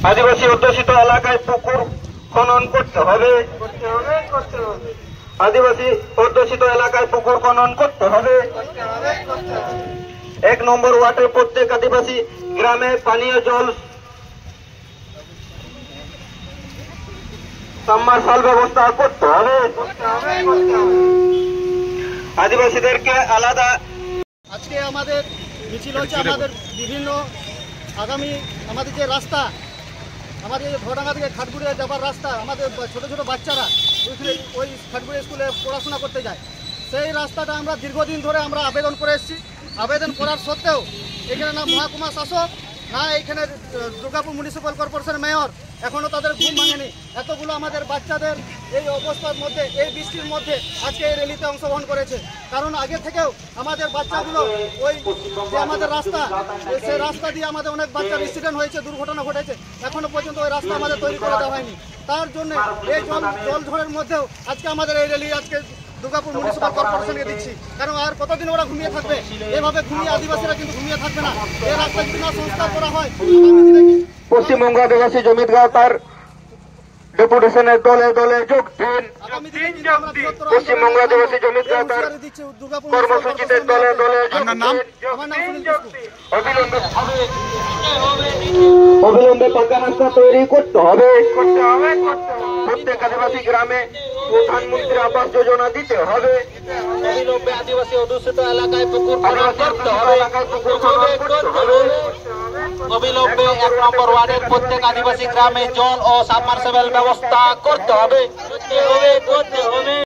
আদিবাসী অধ্যুষিত এলাকায় পুকুর খনন করতে হবে। আদিবাসী অধ্যুষিত এলাকায় পুকুর খনন করতে হবে। 1 নম্বর ওয়ার্ডের প্রত্যেক আদিবাসী গ্রামে পানীয় জল সাবমার্সাল ব্যবস্থা করতে হবে। আদিবাসীদেরকে আলাদা। আজকে আমাদের মিছিল হচ্ছে আমাদের বিভিন্ন আগামী আমাদের যে রাস্তা, আমাদের ঘোড়াডাঙ্গা থেকে খাটগুড়িয়া যাবার রাস্তা, আমাদের ছোট ছোট বাচ্চারা ওই খাটগুড়িয়া স্কুলে পড়াশোনা করতে যায়। সেই রাস্তাটা আমরা দীর্ঘদিন ধরে আমরা আবেদন করে এসেছি। আবেদন করার সত্ত্বেও এখানে না মহকুমা শাসক না এখানে দুর্গাপুর মিউনিসিপ্যাল কর্পোরেশনের মেয়র এখনও তাদের ঘুম ভাঙেনি। এতগুলো আমাদের বাচ্চাদের এই অবস্থার মধ্যে, এই বৃষ্টির মধ্যে আজকে এই র্যালিতে অংশগ্রহণ করেছে। কারণ আগে থেকেও আমাদের বাচ্চাগুলো ওই যে আমাদের রাস্তা, সেই রাস্তা দিয়ে আমাদের অনেক বাচ্চার অ্যাক্সিডেন্ট হয়েছে, দুর্ঘটনা ঘটেছে। এখনো পর্যন্ত ওই রাস্তা আমাদের তৈরি করে দেওয়া হয়নি। তার জন্য এই জল ঝড়ের মধ্যেও আজকে আমাদের এই র্যালি আজকে দুর্গাপুর মিউনিসিপ্যাল কর্পোরেশনকে দিচ্ছি। কারণ আর কতদিন ওরা ঘুমিয়ে থাকবে? এভাবে ঘুমিয়ে আদিবাসীরা কিন্তু ঘুমিয়ে থাকবে না। এই রাস্তা যদি না সংস্কার করা হয়, পশ্চিমবঙ্গ আদিবাসী জমিদার তার ডেপুটেশনের দলে দলে যোগ দিন। পশ্চিমবঙ্গ আদিবাসী জমিদার তার কর্মসূচিতে দলে দলে অবিলম্বে পাকা রাস্তা তৈরি করতে হবে। প্রত্যেক আদিবাসী গ্রামে প্রধানমন্ত্রী আবাস যোজনা দিতে হবে। অবিলম্বে আদিবাসী অধ্যুষিত এলাকায় পুকুর খনন করতে হবে। অবিলম্বে 1 নম্বর ওয়ার্ডের প্রত্যেক আদিবাসী গ্রামে জল ও সাবমার্সিবল ব্যবস্থা করতে হবে।